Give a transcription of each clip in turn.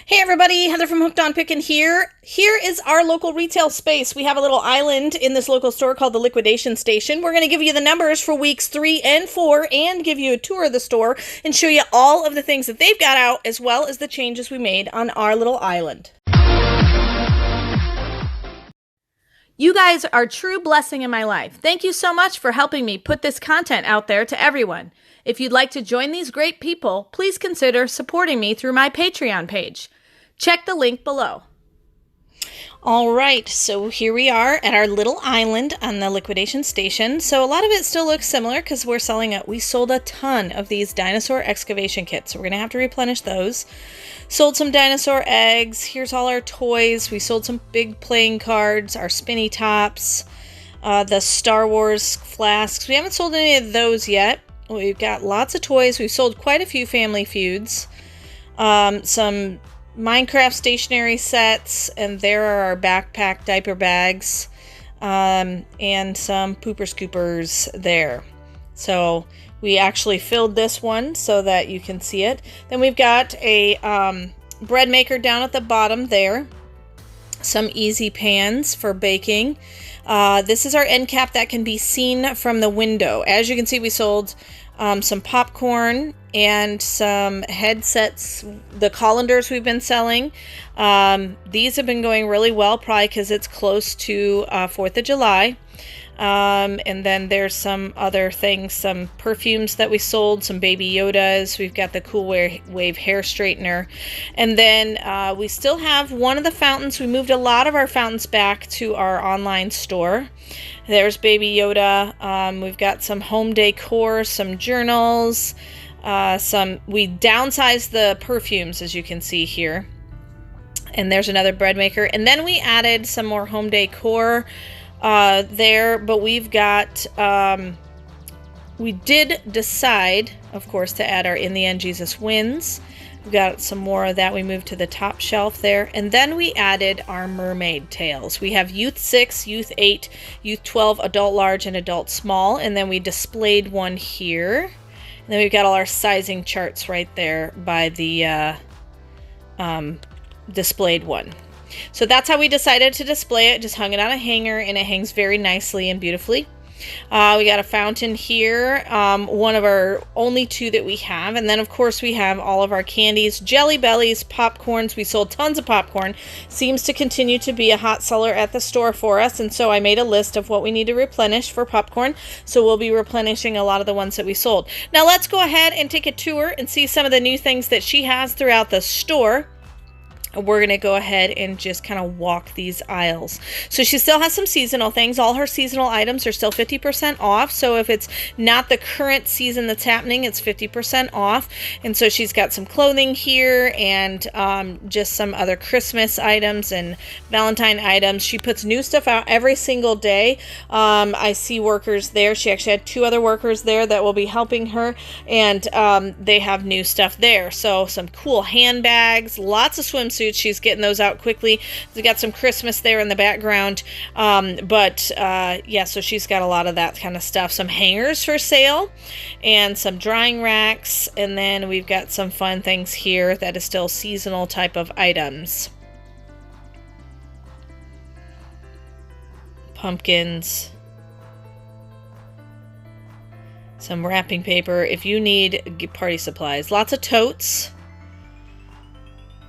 Hey everybody, Heather from Hooked on Pickin here. Here is our local retail space. We have a little island in this local store called the Liquidation Station. We're going to give you the numbers for weeks 3 and 4 and give you a tour of the store and show you all of the things that they've got out as well as the changes we made on our little island. You guys are a true blessing in my life. Thank you so much for helping me put this content out there to everyone. If you'd like to join these great people, please consider supporting me through my Patreon page. Check the link below. All right, so here we are at our little island on the Liquidation Station. So a lot of it still looks similar because we sold a ton of these dinosaur excavation kits. So we're going to have to replenish those. Sold some dinosaur eggs. Here's all our toys. We sold some big playing cards, our spinny tops, the Star Wars flasks. We haven't sold any of those yet. We've got lots of toys. We've sold quite a few Family Feuds. Some Minecraft stationery sets, and there are our backpack diaper bags, and some pooper scoopers there. So we actually filled this one so that you can see it. Then we've got a bread maker down at the bottom there. Some easy pans for baking. This is our end cap that can be seen from the window. As you can see, we sold some popcorn and some headsets, the colanders we've been selling. These have been going really well, probably because it's close to 4th of July. And then there's some other things, some perfumes that we sold, some Baby Yodas. We've got the Cool Wave hair straightener. And then we still have one of the fountains. We moved a lot of our fountains back to our online store. There's Baby Yoda. We've got some home decor, some journals, we downsized the perfumes, as you can see here. And there's another bread maker. And then we added some more home decor there, but we've got, we did decide, of course, to add our In the End Jesus Wins. We've got some more of that. We moved to the top shelf there. And then we added our mermaid tails. We have Youth 6, Youth 8, Youth 12, Adult Large, and Adult Small. And then we displayed one here. And then we've got all our sizing charts right there by the displayed one. So that's how we decided to display it. Just hung it on a hanger, and it hangs very nicely and beautifully. We got a fountain here, one of our only two that we have. And then, of course, we have all of our candies, Jelly Bellies, popcorns. We sold tons of popcorn. Seems to continue to be a hot seller at the store for us. And so I made a list of what we need to replenish for popcorn. So we'll be replenishing a lot of the ones that we sold. Now let's go ahead and take a tour and see some of the new things that she has throughout the store. We're going to go ahead and just kind of walk these aisles. So she still has some seasonal things. All her seasonal items are still 50% off. So if it's not the current season that's happening, it's 50% off. And so she's got some clothing here and just some other Christmas items and Valentine items. She puts new stuff out every single day. I see workers there. She actually had 2 other workers there that will be helping her. And they have new stuff there. So some cool handbags, lots of swimsuits. She's getting those out quickly. We've got some Christmas there in the background. Yeah, so she's got a lot of that kind of stuff. Some hangers for sale and some drying racks. And then we've got some fun things here that is still seasonal type of items. Pumpkins. Some wrapping paper if you need party supplies. Lots of totes.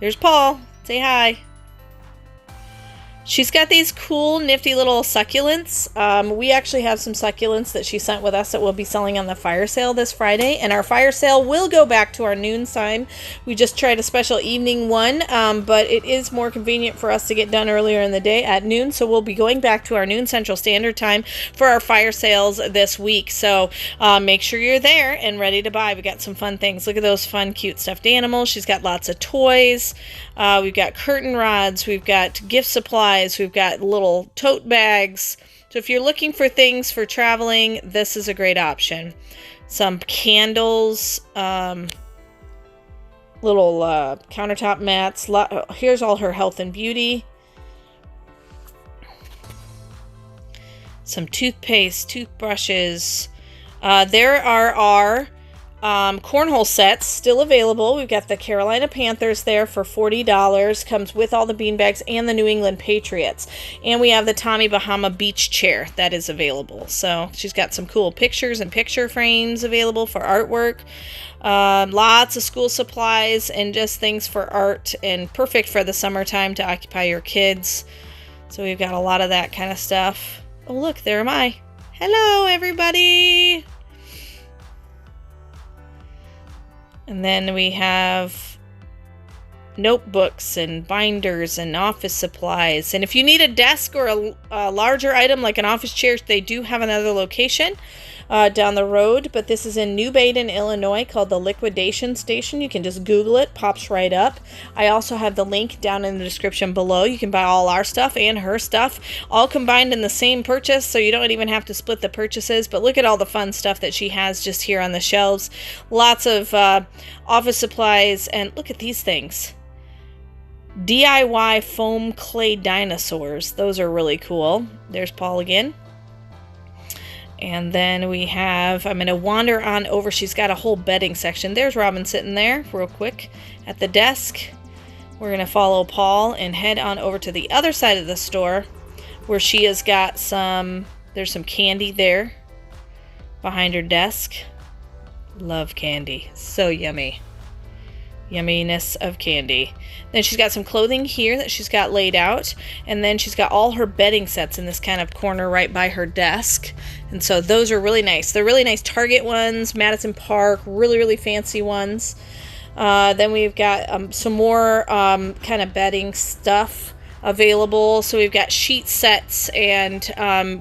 There's Paul. Say hi. She's got these cool, nifty little succulents. We actually have some succulents that she sent with us that we'll be selling on the fire sale this Friday. And our fire sale will go back to our noon time. We just tried a special evening one, but it is more convenient for us to get done earlier in the day at noon. So we'll be going back to our noon Central Standard Time for our fire sales this week. So make sure you're there and ready to buy. We got some fun things. Look at those fun, cute stuffed animals. She's got lots of toys. We've got curtain rods. We've got gift supplies. We've got little tote bags. So if you're looking for things for traveling, this is a great option. Some candles, little countertop mats. Here's all her health and beauty. Some toothpaste, toothbrushes. There are our cornhole sets still available. We've got the Carolina Panthers there for $40. Comes with all the beanbags and the New England Patriots. And we have the Tommy Bahama beach chair that is available. So she's got some cool pictures and picture frames available for artwork. Lots of school supplies and just things for art, and perfect for the summertime to occupy your kids. So we've got a lot of that kind of stuff. Oh, look, there am I. Hello, everybody. And then we have notebooks and binders and office supplies. And if you need a desk or a larger item like an office chair, they do have another location down the road. But this is in New Baden, Illinois, called the Liquidation Station. You can just Google it. Pops right up. I also have the link down in the description below. You can buy all our stuff and her stuff all combined in the same purchase, so you don't even have to split the purchases. But look at all the fun stuff that she has just here on the shelves. Lots of office supplies, and look at these things. DIY foam clay dinosaurs. Those are really cool. There's Paul again. And then we have, I'm going to wander on over. She's got a whole bedding section. There's Robin sitting there real quick at the desk. We're going to follow Paul and head on over to the other side of the store where she has got there's some candy there behind her desk. Love candy. So yummy. Yumminess of candy. Then she's got some clothing here that she's got laid out, and then she's got all her bedding sets in this kind of corner right by her desk. And so those are really nice. They're really nice Target ones, Madison Park, really, really fancy ones. Then we've got some more kind of bedding stuff available. So we've got sheet sets and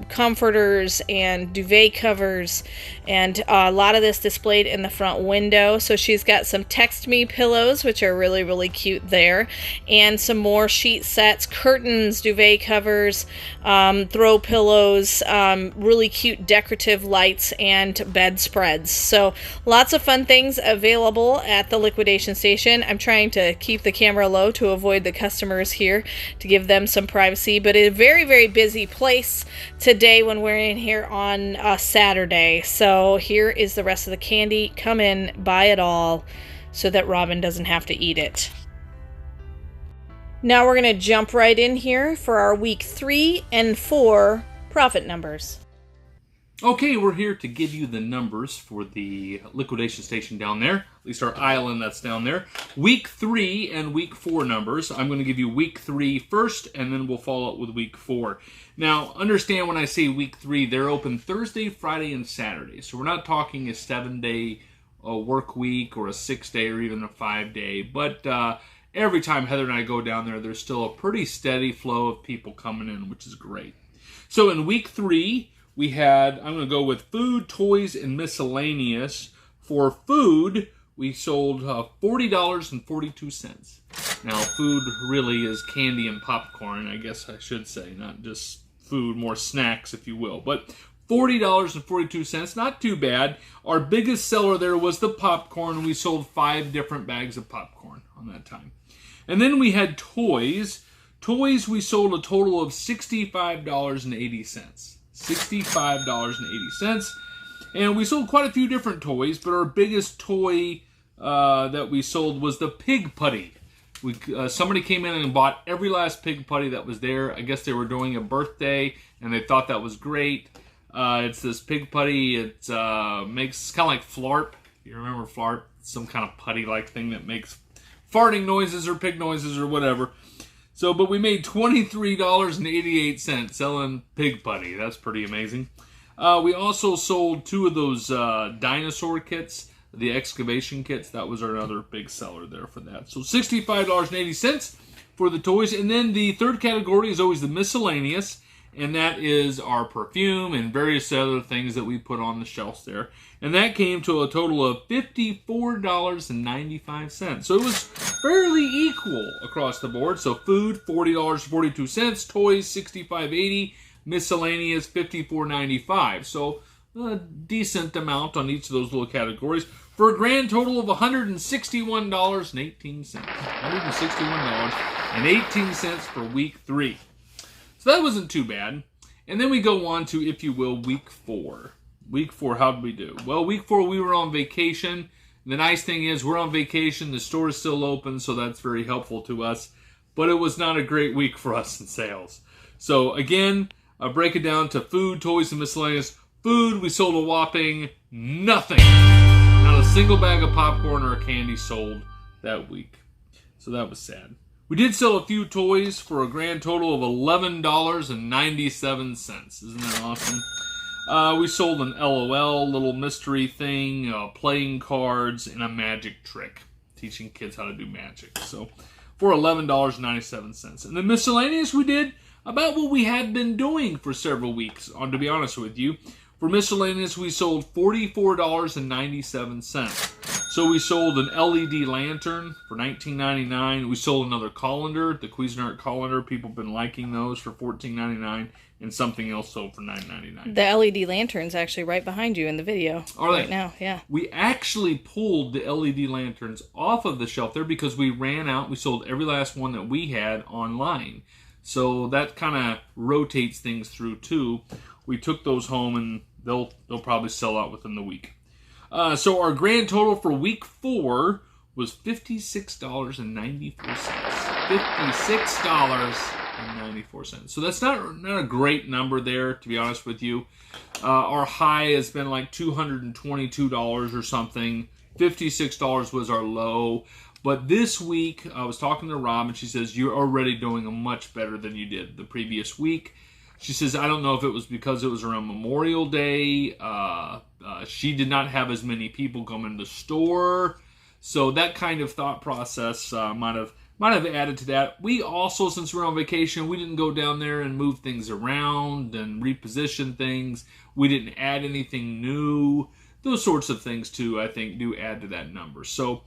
comforters and duvet covers, and a lot of this displayed in the front window. So she's got some text me pillows, which are really, really cute there, and some more sheet sets, curtains, duvet covers, throw pillows, really cute decorative lights, and bedspreads. So lots of fun things available at the Liquidation Station. I'm trying to keep the camera low to avoid the customers here, to give them some privacy, but a very, very busy place today when we're in here on Saturday. So here is the rest of the candy. Come in, buy it all so that Robin doesn't have to eat it. Now we're going to jump right in here for our week 3 and 4 profit numbers. Okay, we're here to give you the numbers for the liquidation station down there, at least our island that's down there. Week 3 and week 4 numbers. I'm going to give you week 3 first, and then we'll follow up with week 4. Now, understand when I say week 3, they're open Thursday, Friday, and Saturday. So we're not talking a 7-day work week or a 6-day or even a 5-day. But every time Heather and I go down there, there's still a pretty steady flow of people coming in, which is great. So in week 3, we had, I'm going to go with food, toys, and miscellaneous. For food, we sold $40.42. Now, food really is candy and popcorn, I guess I should say, not just food, more snacks, if you will. But $40.42, not too bad. Our biggest seller there was the popcorn. We sold 5 different bags of popcorn on that time. And then we had toys. Toys, we sold a total of $65.80. $65.80. And we sold quite a few different toys, but our biggest toy that we sold was the pig putty. Somebody came in and bought every last pig putty that was there. I guess they were doing a birthday, and they thought that was great. It's this pig putty. It makes kind of like flarp. You remember flarp? Some kind of putty-like thing that makes farting noises or pig noises or whatever. So, but we made $23.88 selling pig putty. That's pretty amazing. We also sold 2 of those dinosaur kits, the excavation kits. That was another big seller there for that. So $65.80 for the toys. And then the third category is always the miscellaneous, and that is our perfume and various other things that we put on the shelves there. And that came to a total of $54.95. So it was fairly equal across the board. So food, $40.42, toys, $65.80, miscellaneous, $54.95. So a decent amount on each of those little categories for a grand total of $161.18. $161.18 for week 3. So that wasn't too bad. And then we go on to, if you will, week 4. Week 4, how did we do? Well, week 4, we were on vacation. The nice thing is we're on vacation. The store is still open, so that's very helpful to us. But it was not a great week for us in sales. So again, I'll break it down to food, toys, and miscellaneous. Food, we sold a whopping nothing. Not a single bag of popcorn or candy sold that week. So that was sad. We did sell a few toys for a grand total of $11.97. Isn't that awesome? We sold an LOL, little mystery thing, playing cards, and a magic trick. Teaching kids how to do magic. So, for $11.97. And the miscellaneous, we did about what we had been doing for several weeks, to be honest with you. For miscellaneous, we sold $44.97. So we sold an LED lantern for $19.99. We sold another colander, the Cuisinart colander. People have been liking those for $14.99. And something else sold for $9.99. The LED lantern's actually right behind you in the video. Are they? Right now, yeah. We actually pulled the LED lanterns off of the shelf there because we ran out. We sold every last one that we had online. So that kind of rotates things through too. We took those home and they'll probably sell out within the week. So our grand total for week 4 was $56.94. $56.94. So that's not a great number there, to be honest with you. Our high has been like $222 or something. $56 was our low. But this week, I was talking to Rob, and she says, you're already doing much better than you did the previous week. She says, I don't know if it was because it was around Memorial Day. She did not have as many people come in the store. So that kind of thought process might have added to that. We also, since we're on vacation, we didn't go down there and move things around and reposition things. We didn't add anything new. Those sorts of things, too, I think, do add to that number. So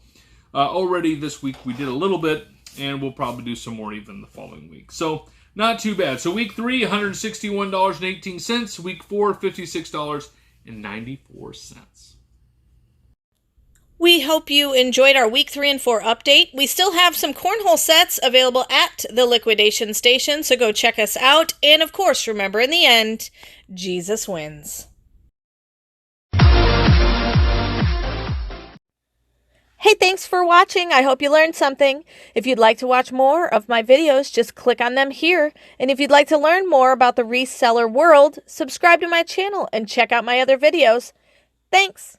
already this week we did a little bit, and we'll probably do some more even the following week. So not too bad. So week 3, $161.18. Week 4, $56.94. We hope you enjoyed our week 3 and 4 update. We still have some cornhole sets available at the Liquidation Station, so go check us out. And of course, remember, in the end, Jesus wins. Hey, thanks for watching. I hope you learned something. If you'd like to watch more of my videos, just click on them here. And if you'd like to learn more about the reseller world, subscribe to my channel and check out my other videos. Thanks.